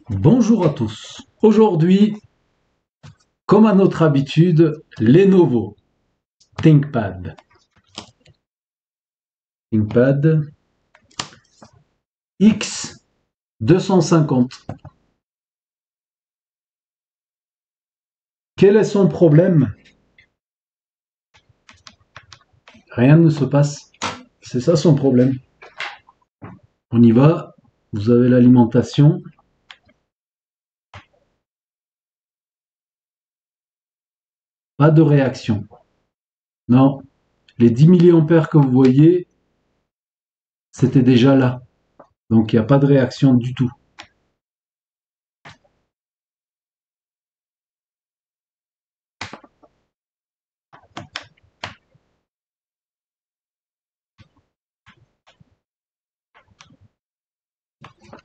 Bonjour à tous. Aujourd'hui, comme à notre habitude, Lenovo ThinkPad. ThinkPad X250. Quel est son problème? Rien ne se passe. C'est ça son problème. On y va. Vous avez l'alimentation. Pas de réaction. Non. Les 10 milliampères que vous voyez, c'était déjà là. Donc il n'y a pas de réaction du tout.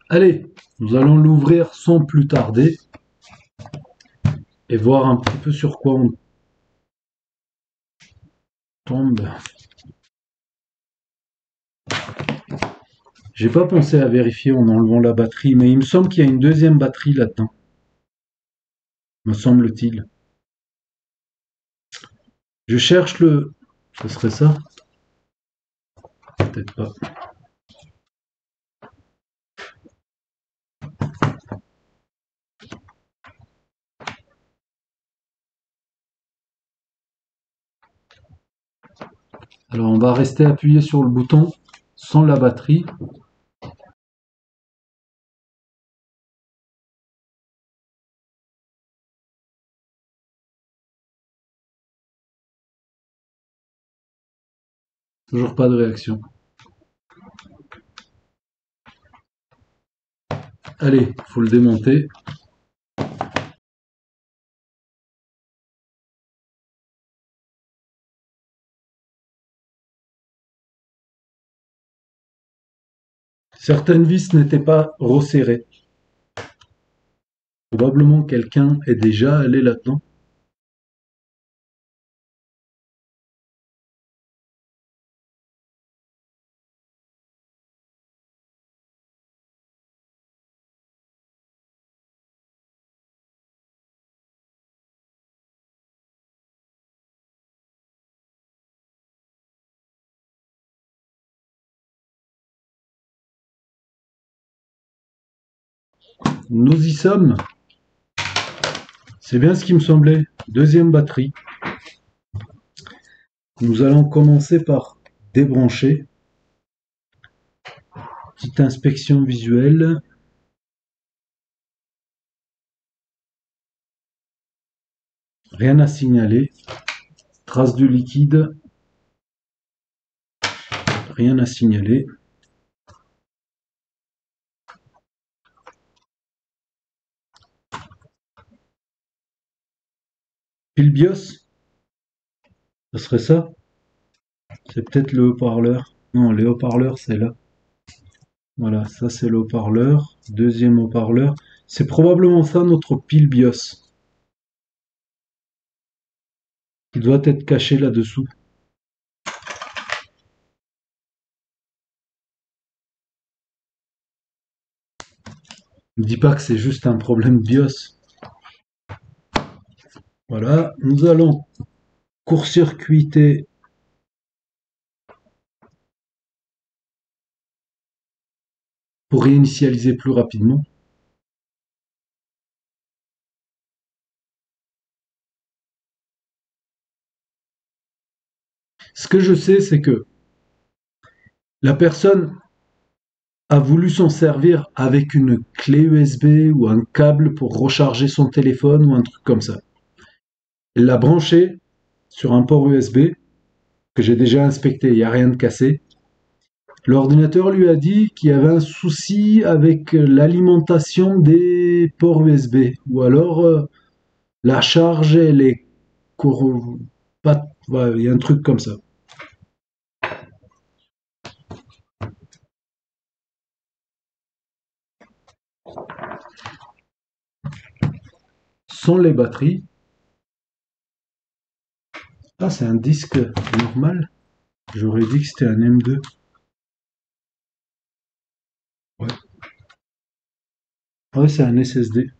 Allez, nous allons l'ouvrir sans plus tarder et voir un petit peu sur quoi on tombe. J'ai pas pensé à vérifier en enlevant la batterie, mais il me semble qu'il y a une deuxième batterie là-dedans, me semble-t-il. Je cherche le... Ce serait ça? Peut-être pas. Alors on va rester appuyé sur le bouton sans la batterie. Toujours pas de réaction. Allez, faut le démonter. Certaines vis n'étaient pas resserrées. Probablement quelqu'un est déjà allé là-dedans. Nous y sommes. C'est bien ce qui me semblait. Deuxième batterie. Nous allons commencer par débrancher. Petite inspection visuelle. Rien à signaler. Trace de liquide. Rien à signaler. Pile BIOS, ce serait ça? C'est peut-être le haut-parleur. Non, les haut-parleurs, c'est là. Voilà, ça c'est le haut-parleur. Deuxième haut-parleur. C'est probablement ça notre pile BIOS. Il doit être caché là-dessous. Ne dis pas que c'est juste un problème BIOS. Voilà, nous allons court-circuiter pour réinitialiser plus rapidement. Ce que je sais, c'est que la personne a voulu s'en servir avec une clé USB ou un câble pour recharger son téléphone ou un truc comme ça. Elle l'a branché sur un port USB que j'ai déjà inspecté, il n'y a rien de cassé. L'ordinateur lui a dit qu'il y avait un souci avec l'alimentation des ports USB, ou alors la charge, elle est pas, ouais, il y a un truc comme ça. Sans les batteries, ah c'est un disque normal, j'aurais dit que c'était un M2. Ouais. Ouais, c'est un SSD.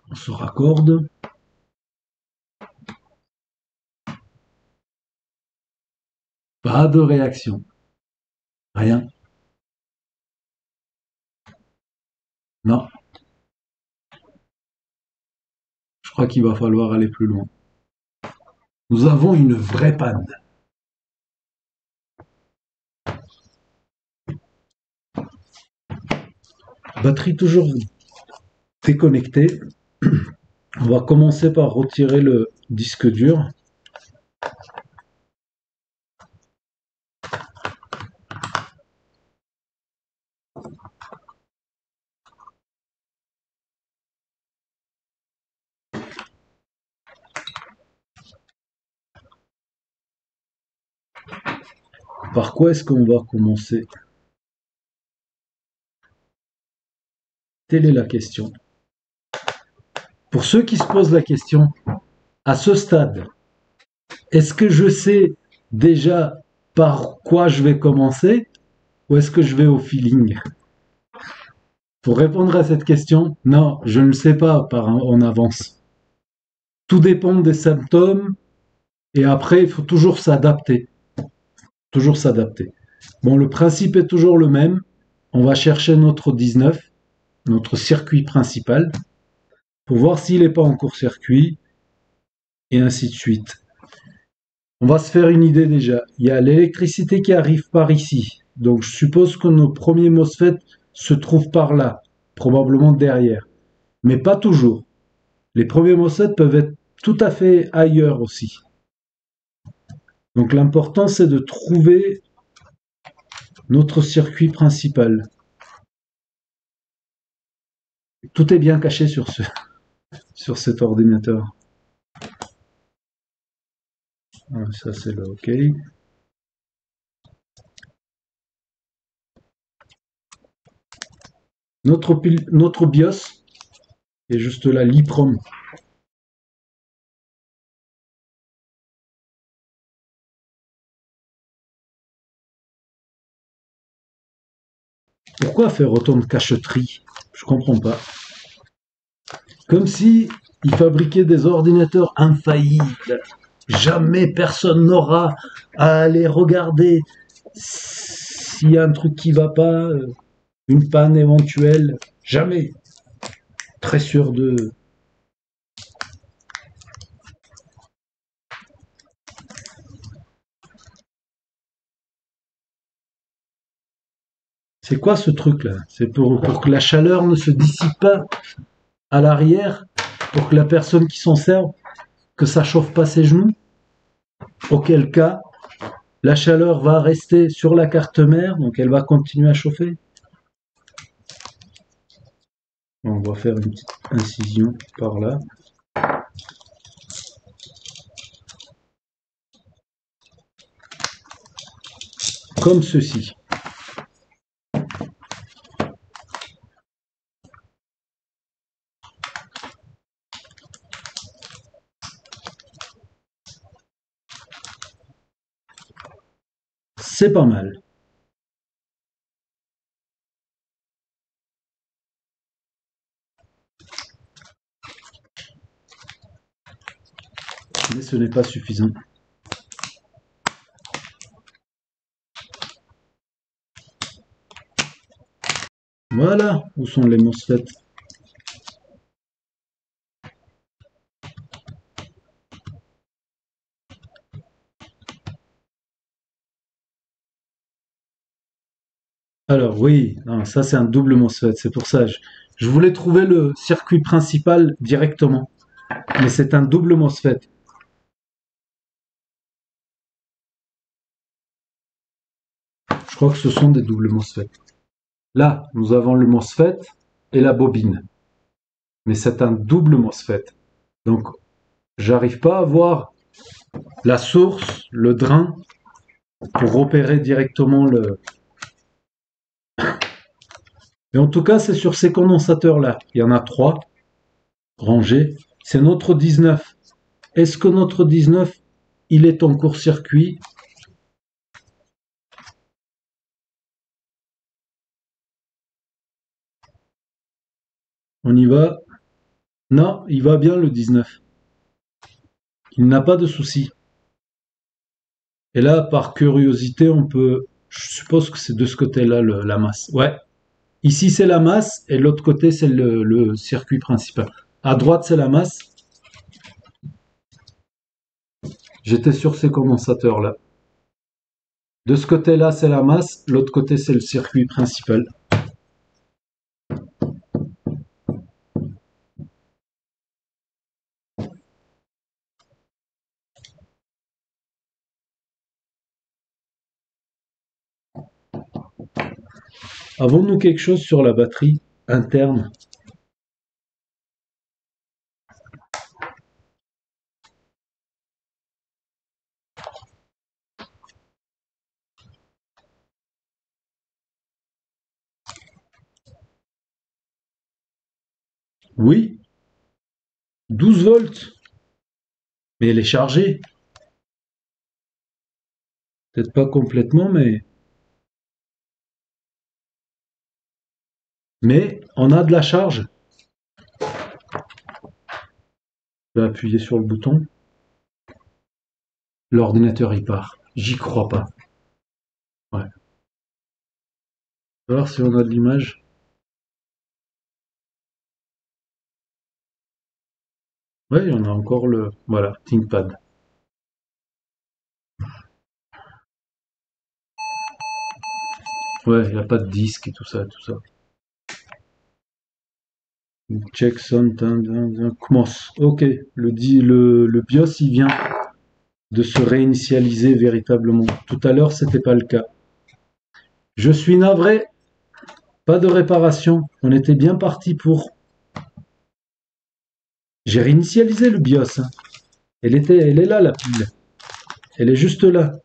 On se raccorde. Pas de réaction. Rien. Non. Je crois qu'il va falloir aller plus loin. Nous avons une vraie panne. Batterie toujours déconnectée. On va commencer par retirer le disque dur. Par quoi est-ce qu'on va commencer? Telle est la question. Pour ceux qui se posent la question, à ce stade, est-ce que je sais déjà par quoi je vais commencer ou est-ce que je vais au feeling? Pour répondre à cette question, non, je ne le sais pas en avance. Tout dépend des symptômes et après, il faut toujours s'adapter. Toujours s'adapter. Bon, le principe est toujours le même. On va chercher notre 19, notre circuit principal, pour voir s'il n'est pas en court-circuit, et ainsi de suite. On va se faire une idée déjà. Il y a l'électricité qui arrive par ici. Donc je suppose que nos premiers MOSFET se trouvent par là, probablement derrière. Mais pas toujours. Les premiers MOSFET peuvent être tout à fait ailleurs aussi. Donc l'important c'est de trouver notre circuit principal. Tout est bien caché sur cet ordinateur. Ça c'est le OK. Notre BIOS est juste là, l'EEPROM. Pourquoi faire autant de cacheterie? Je comprends pas. Comme si ils fabriquaient des ordinateurs infaillibles. Jamais personne n'aura à aller regarder s'il y a un truc qui va pas, une panne éventuelle. Jamais. Très sûr de. C'est quoi ce truc-là? C'est pour que la chaleur ne se dissipe pas à l'arrière, pour que la personne qui s'en serve, que ça chauffe pas ses genoux. Auquel cas, la chaleur va rester sur la carte mère, donc elle va continuer à chauffer. On va faire une petite incision par là. Comme ceci. C'est pas mal. Mais ce n'est pas suffisant. Voilà, où sont les MOSFET? Alors oui, non, ça c'est un double MOSFET, c'est pour ça. Je voulais trouver le circuit principal directement, mais c'est un double MOSFET. Je crois que ce sont des doubles MOSFET. Là, nous avons le MOSFET et la bobine, mais c'est un double MOSFET. Donc, j'arrive pas à voir la source, le drain, pour opérer directement le. Mais en tout cas, c'est sur ces condensateurs-là. Il y en a 3 rangés. C'est notre 19. Est-ce que notre 19, il est en court-circuit? On y va? Non, il va bien le 19. Il n'a pas de souci. Et là, par curiosité, on peut... Je suppose que c'est de ce côté-là la masse. Ouais. Ici, c'est la masse et l'autre côté, c'est le circuit principal. À droite, c'est la masse. J'étais sur ces condensateurs-là. De ce côté-là, c'est la masse. L'autre côté, c'est le circuit principal. Avons-nous quelque chose sur la batterie interne? Oui, 12 volts. Mais elle est chargée. Peut-être pas complètement, mais on a de la charge. Je vais appuyer sur le bouton. L'ordinateur il part. J'y crois pas. Ouais. On va voir si on a de l'image. Ouais, on a encore le. Voilà, ThinkPad. Ouais, il n'y a pas de disque et tout ça, tout ça. Checkson, commence. Ok, le BIOS il vient de se réinitialiser véritablement. Tout à l'heure, c'était pas le cas. Je suis navré, pas de réparation. On était bien parti pour. J'ai réinitialisé le BIOS, hein. Elle est là la pile. Elle est juste là.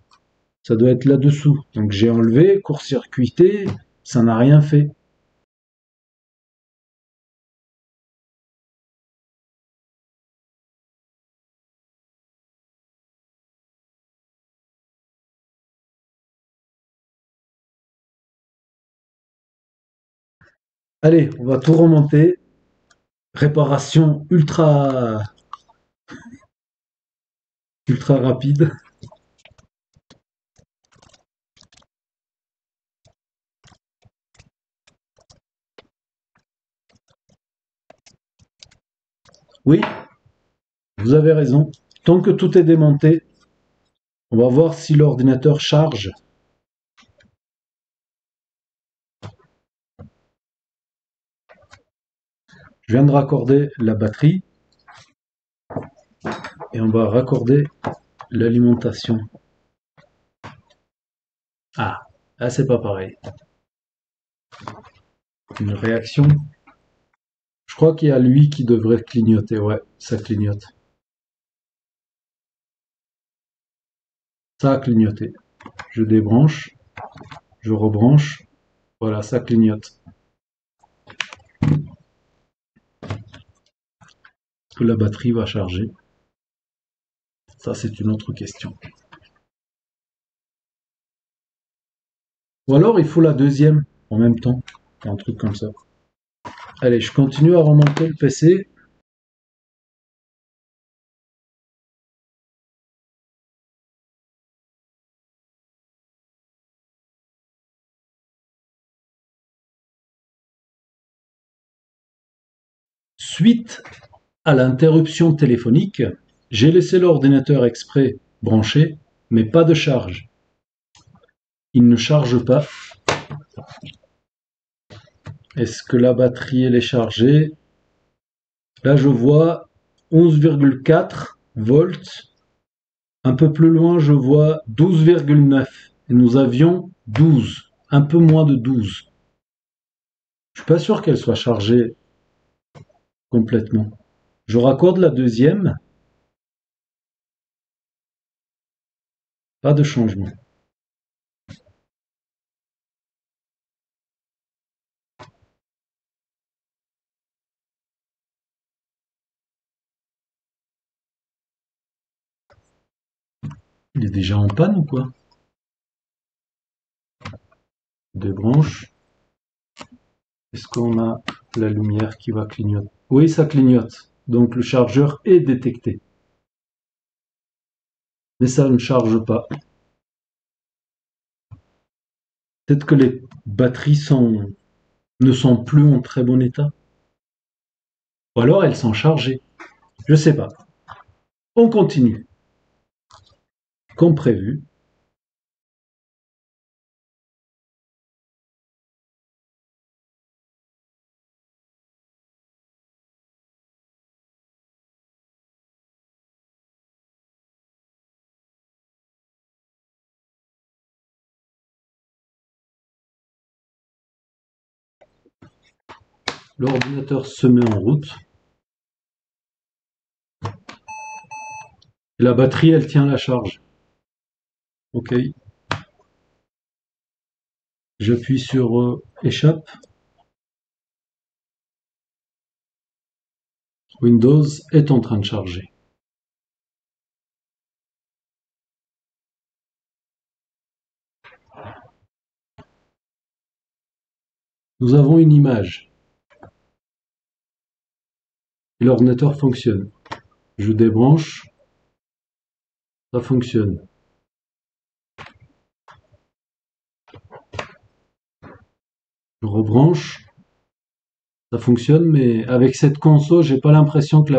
Ça doit être là-dessous. Donc j'ai enlevé, court-circuité, ça n'a rien fait. Allez, on va tout remonter. Réparation ultra rapide. Oui, vous avez raison. Tant que tout est démonté, on va voir si l'ordinateur charge. Je viens de raccorder la batterie et on va raccorder l'alimentation. Ah, là c'est pas pareil. Une réaction. Je crois qu'il y a lui qui devrait clignoter. Ouais, ça clignote. Ça a clignoté. Je débranche, je rebranche. Voilà, ça clignote. Est-ce que la batterie va charger? Ça, c'est une autre question. Ou alors, il faut la deuxième en même temps. Un truc comme ça. Allez, je continue à remonter le PC. Suite à l'interruption téléphonique, j'ai laissé l'ordinateur exprès branché, mais pas de charge. Il ne charge pas. Est-ce que la batterie elle est chargée? Là, je vois 11,4 volts. Un peu plus loin, je vois 12,9. Et nous avions 12. Un peu moins de 12. Je suis pas sûr qu'elle soit chargée complètement. Je raccorde la deuxième. Pas de changement. Il est déjà en panne ou quoi? Débranche. Est-ce qu'on a la lumière qui va clignoter? Oui, ça clignote. Donc le chargeur est détecté. Mais ça ne charge pas. Peut-être que les batteries ne sont plus en très bon état. Ou alors elles sont chargées. Je sais pas. On continue. Comme prévu. L'ordinateur se met en route. Et la batterie, elle tient la charge. Ok. J'appuie sur échappe. Windows est en train de charger. Nous avons une image. Et l'ordinateur fonctionne. Je débranche. Ça fonctionne. Je rebranche. Ça fonctionne, mais avec cette console, j'ai pas l'impression que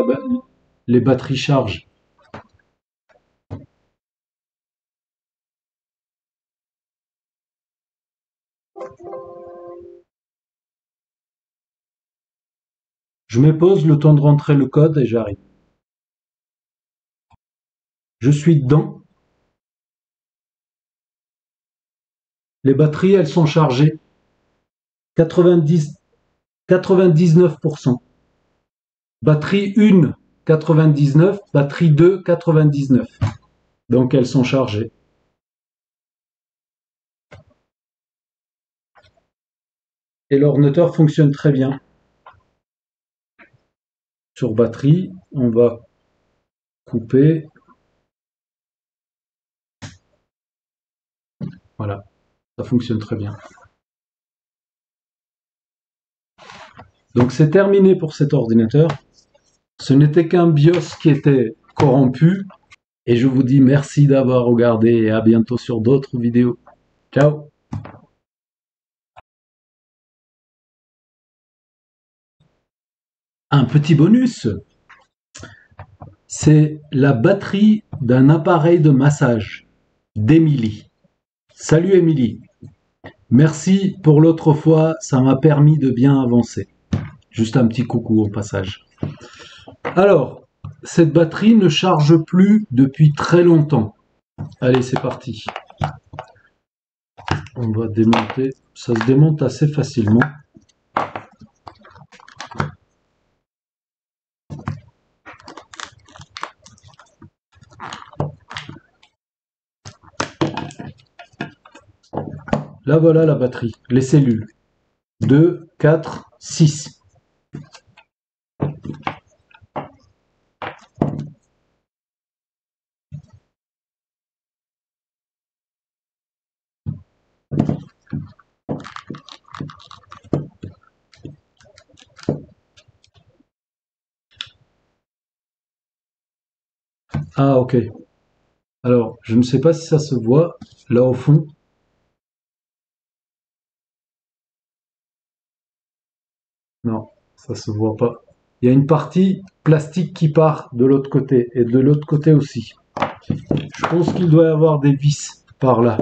les batteries chargent. Je mets pause le temps de rentrer le code et j'arrive. Je suis dedans. Les batteries, elles sont chargées. 90, 99%. Batterie 1, 99. Batterie 2, 99. Donc elles sont chargées. Et l'ordinateur fonctionne très bien. Sur batterie, on va couper. Voilà, ça fonctionne très bien. Donc c'est terminé pour cet ordinateur. Ce n'était qu'un BIOS qui était corrompu. Et je vous dis merci d'avoir regardé et à bientôt sur d'autres vidéos. Ciao! Un petit bonus, c'est la batterie d'un appareil de massage d'Emilie. Salut Émilie, merci pour l'autre fois, ça m'a permis de bien avancer. Juste un petit coucou au passage. Alors, cette batterie ne charge plus depuis très longtemps. Allez, c'est parti. On va démonter, ça se démonte assez facilement. Là voilà la batterie, les cellules. 2, 4, 6. Ah ok. Alors, je ne sais pas si ça se voit là au fond. Non, ça se voit pas. Il y a une partie plastique qui part de l'autre côté et de l'autre côté aussi. Je pense qu'il doit y avoir des vis par là.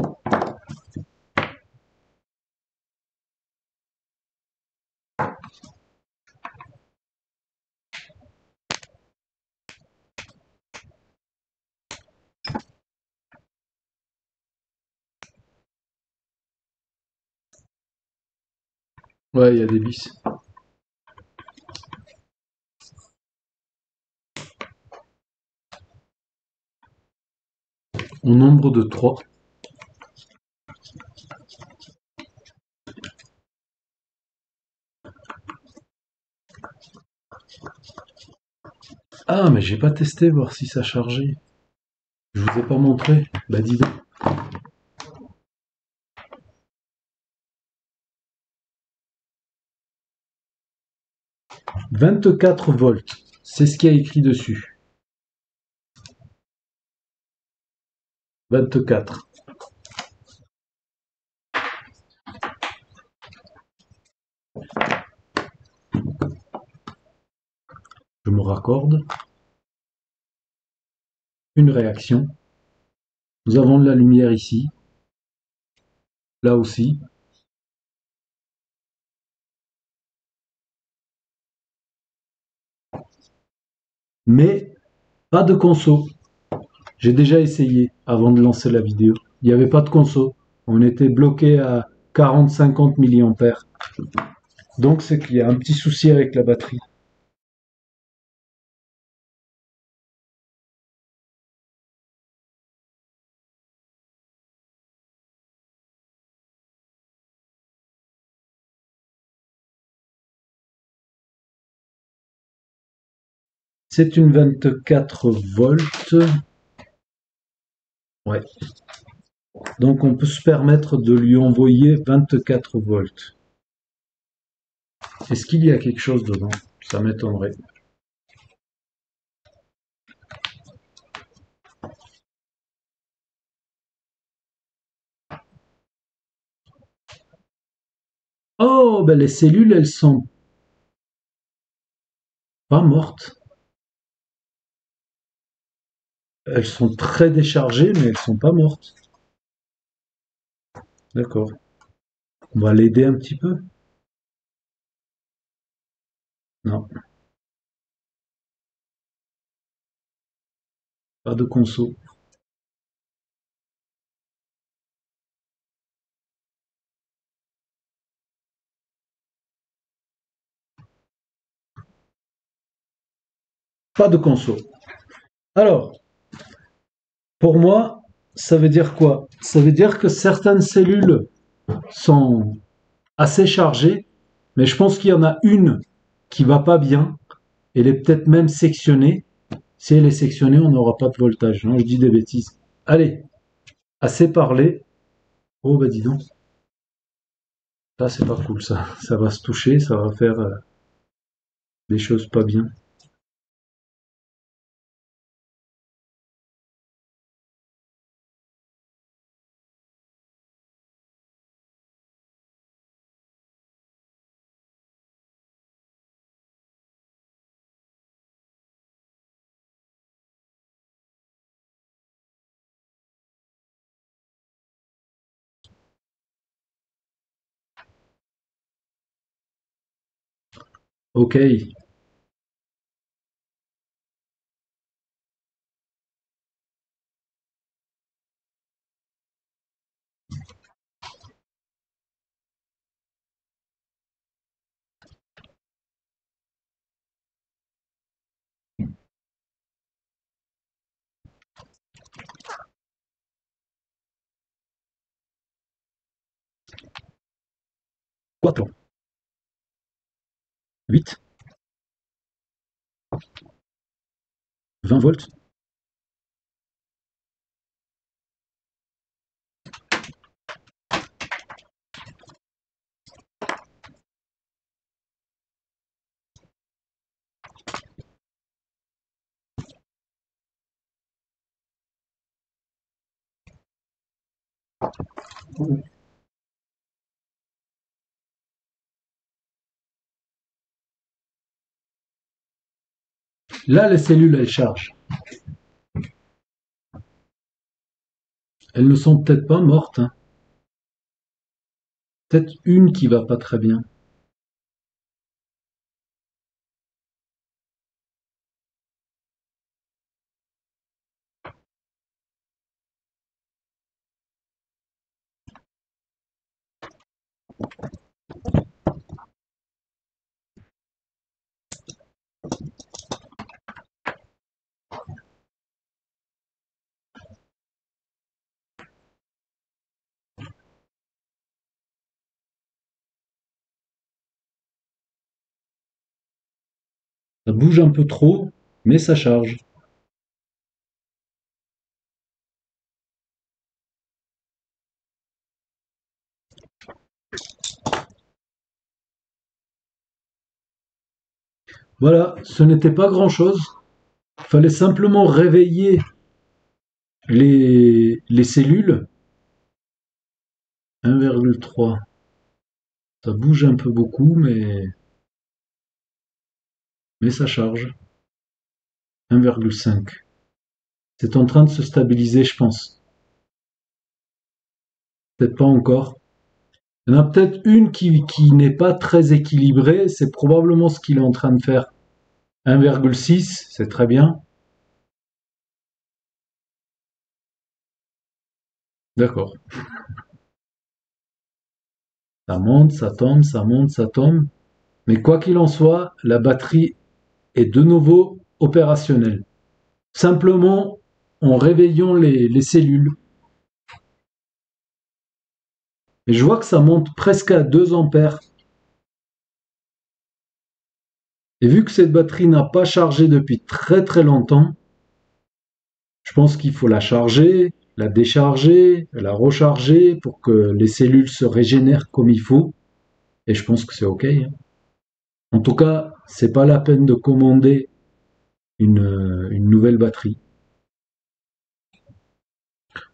Ouais, il y a des vis. Au nombre de 3. Ah, mais j'ai pas testé voir si ça chargeait. Je vous ai pas montré. Bah dis donc. 24 volts. C'est ce qu'il y a écrit dessus. 24. Je me raccorde. Une réaction. Nous avons de la lumière ici. Là aussi. Mais pas de conso. J'ai déjà essayé avant de lancer la vidéo. Il n'y avait pas de conso. On était bloqué à 40-50 milliampères. Donc c'est qu'il y a un petit souci avec la batterie. C'est une 24 volts. Ouais. Donc on peut se permettre de lui envoyer 24 volts. Est-ce qu'il y a quelque chose dedans? Ça m'étonnerait. Oh, ben les cellules, elles sont pas mortes. Elles sont très déchargées, mais elles sont pas mortes. D'accord. On va l'aider un petit peu. Non, pas de conso. Pas de conso. Alors, pour moi, ça veut dire quoi? Ça veut dire que certaines cellules sont assez chargées, mais je pense qu'il y en a une qui va pas bien. Elle est peut-être même sectionnée. Si elle est sectionnée, on n'aura pas de voltage. Non, je dis des bêtises. Allez, assez parlé. Oh, bah dis donc. Ça, c'est pas cool, ça. Ça va se toucher, ça va faire des choses pas bien. Ok. Quoi, 8, 20 volts. Là, les cellules, elles chargent. Elles ne sont peut-être pas mortes, hein. Peut-être une qui va pas très bien. Ça bouge un peu trop, mais ça charge. Voilà, ce n'était pas grand-chose. Il fallait simplement réveiller les cellules. 1,3. Ça bouge un peu beaucoup, mais ça charge. 1,5. C'est en train de se stabiliser, je pense. Peut-être pas encore. Il y en a peut-être une qui n'est pas très équilibrée. C'est probablement ce qu'il est en train de faire. 1,6, c'est très bien. D'accord. Ça monte, ça tombe, ça monte, ça tombe. Mais quoi qu'il en soit, la batterie est de nouveau opérationnelle. Simplement en réveillant les cellules. Et je vois que ça monte presque à 2 ampères. Et vu que cette batterie n'a pas chargé depuis très très longtemps, je pense qu'il faut la charger, la décharger, la recharger pour que les cellules se régénèrent comme il faut. Et je pense que c'est OK, hein. En tout cas, c'est pas la peine de commander une nouvelle batterie.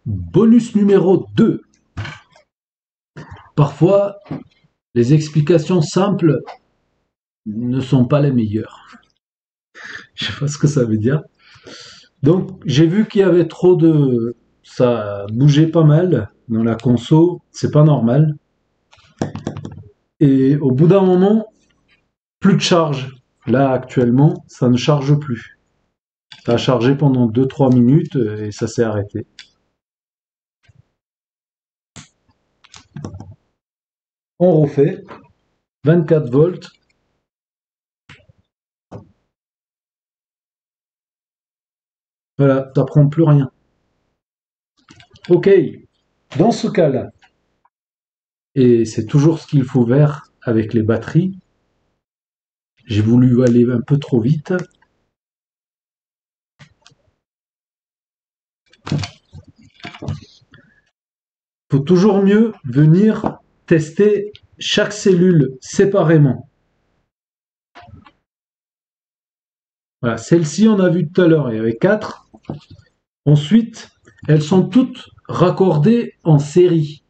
Bonus numéro 2. Parfois, les explications simples ne sont pas les meilleures. Je sais pas ce que ça veut dire. Donc, j'ai vu qu'il y avait trop de... Ça bougeait pas mal dans la conso, c'est pas normal. Et au bout d'un moment, plus de charge. Là, actuellement, ça ne charge plus. Ça a chargé pendant 2-3 minutes et ça s'est arrêté. On refait. 24 volts. Voilà, t'apprends plus rien. Ok, dans ce cas-là, et c'est toujours ce qu'il faut faire avec les batteries, j'ai voulu aller un peu trop vite. Il faut toujours mieux venir tester chaque cellule séparément. Voilà, celle-ci, on a vu tout à l'heure, il y avait 4. Ensuite, elles sont toutes raccordées en série.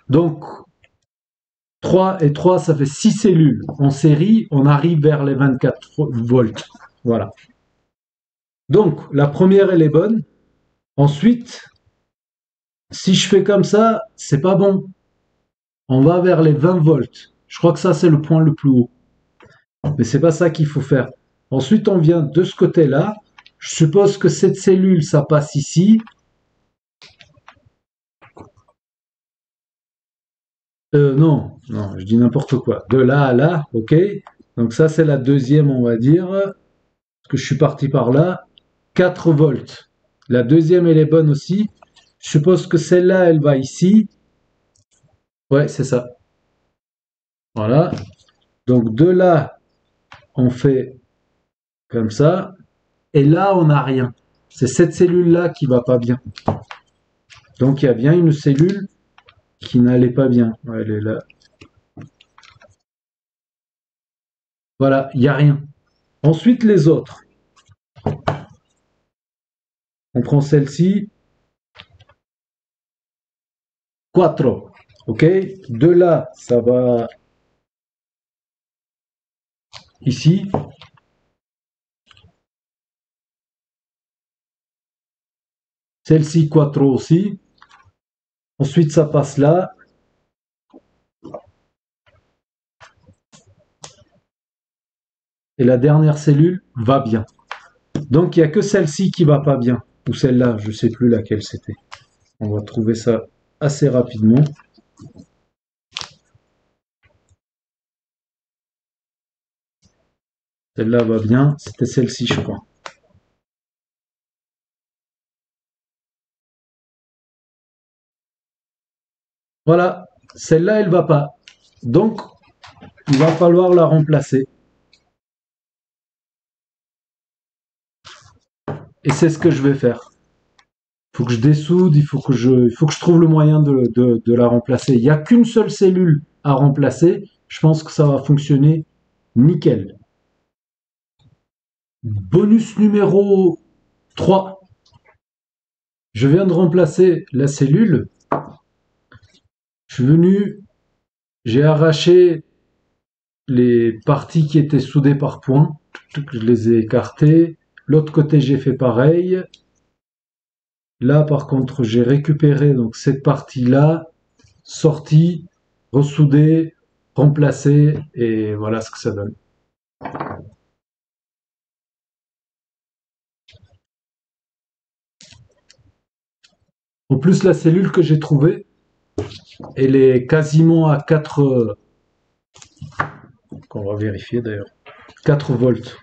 Donc, 3 et 3, ça fait 6 cellules. En série, on arrive vers les 24 volts. Voilà. Donc, la première, elle est bonne. Ensuite, si je fais comme ça, c'est pas bon. On va vers les 20 volts. Je crois que ça, c'est le point le plus haut. Mais c'est pas ça qu'il faut faire. Ensuite, on vient de ce côté-là. Je suppose que cette cellule, ça passe ici. Non, non, je dis n'importe quoi. De là à là, ok. Donc ça, c'est la deuxième, on va dire. Parce que je suis parti par là. 4 volts. La deuxième, elle est bonne aussi. Je suppose que celle-là, elle va ici. Ouais, c'est ça. Voilà. Donc de là, on fait comme ça. Et là, on n'a rien. C'est cette cellule-là qui va pas bien. Donc il y a bien une cellule qui n'allait pas bien. Ouais, elle est là. Voilà, il n'y a rien. Ensuite, les autres. On prend celle-ci. 4. Ok. De là, ça va ici. Celle-ci, 4 aussi. Ensuite, ça passe là. Et la dernière cellule va bien. Donc, il n'y a que celle-ci qui va pas bien. Ou celle-là, je ne sais plus laquelle c'était. On va trouver ça assez rapidement. Celle-là va bien. C'était celle-ci, je crois. Voilà. Celle-là, elle va pas. Donc, il va falloir la remplacer. Et c'est ce que je vais faire. faut que je dessoude, il faut que je trouve le moyen de la remplacer. Il n'y a qu'une seule cellule à remplacer. Je pense que ça va fonctionner nickel. Bonus numéro 3. Je viens de remplacer la cellule. Je suis venu, j'ai arraché les parties qui étaient soudées par points. Je les ai écartées. L'autre côté, j'ai fait pareil. Là, par contre, j'ai récupéré donc cette partie-là, sortie, ressoudée, remplacée, et voilà ce que ça donne. En plus, la cellule que j'ai trouvée, elle est quasiment à 4, qu'on va vérifier d'ailleurs, 4 volts.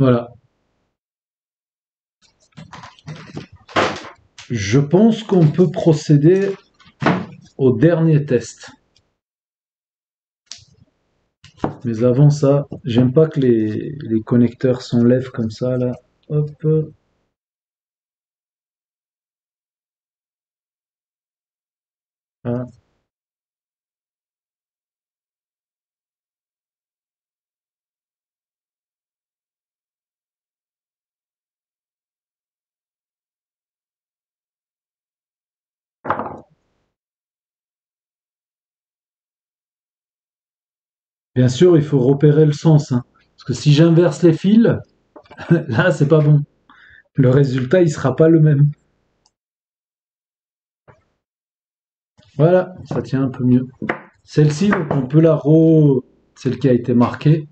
Voilà. Je pense qu'on peut procéder au dernier test. Mais avant ça, j'aime pas que les connecteurs s'enlèvent comme ça là. Hop. Ah. Bien sûr, il faut repérer le sens, hein. Parce que si j'inverse les fils, là, c'est pas bon. Le résultat, il sera pas le même. Voilà, ça tient un peu mieux. Celle-ci, on peut celle qui a été marquée,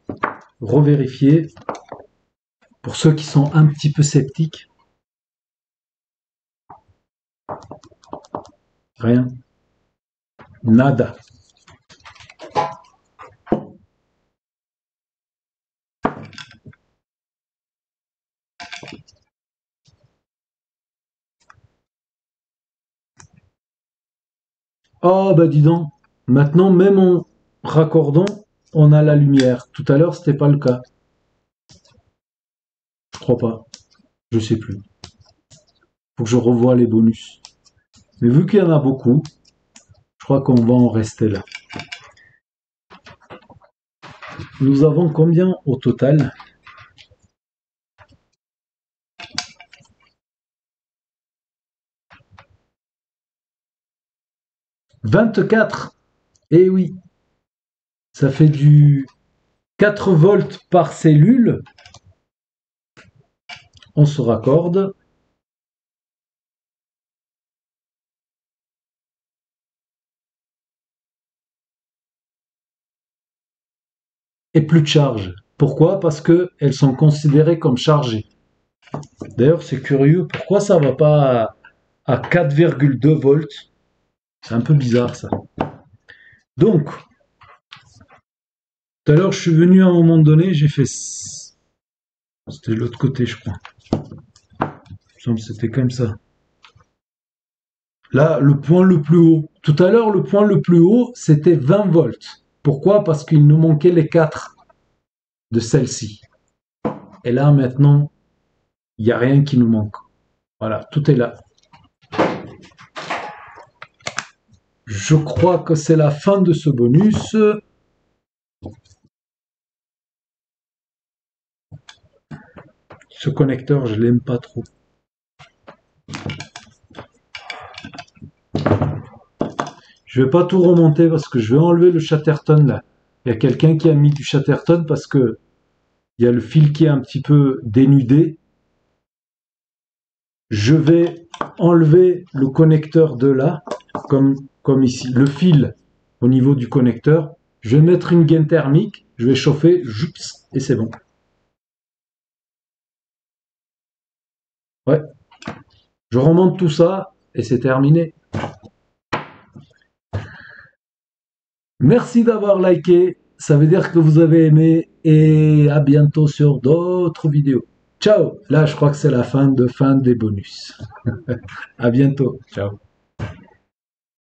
revérifier. Pour ceux qui sont un petit peu sceptiques, rien. Nada. Oh, bah dis donc. Maintenant, même en raccordant, on a la lumière. Tout à l'heure, c'était pas le cas. Je crois pas. Je sais plus. Faut que je revoie les bonus. Mais vu qu'il y en a beaucoup, je crois qu'on va en rester là. Nous avons combien au total? 24. Eh oui, ça fait du 4 volts par cellule. On se raccorde. Et plus de charge. Pourquoi? Parce qu'elles sont considérées comme chargées. D'ailleurs, c'est curieux, pourquoi ça va pas à 4,2 volts? C'est un peu bizarre ça. Donc, tout à l'heure, je suis venu à un moment donné, j'ai fait... C'était de l'autre côté, je crois. C'était comme ça. Là, le point le plus haut. Tout à l'heure, le point le plus haut, c'était 20 volts. Pourquoi? Parce qu'il nous manquait les 4 de celle-ci. Et là, maintenant, il n'y a rien qui nous manque. Voilà, tout est là. Je crois que c'est la fin de ce bonus. Ce connecteur, je l'aime pas trop. Je vais pas tout remonter parce que je vais enlever le Chatterton là. Il y a quelqu'un qui a mis du Chatterton parce que il y a le fil qui est un petit peu dénudé. Je vais enlever le connecteur de là, comme ici, le fil au niveau du connecteur. Je vais mettre une gaine thermique, je vais chauffer, et c'est bon. Ouais. Je remonte tout ça et c'est terminé. Merci d'avoir liké, ça veut dire que vous avez aimé et à bientôt sur d'autres vidéos. Ciao. Là, je crois que c'est la fin des bonus. À bientôt. Ciao.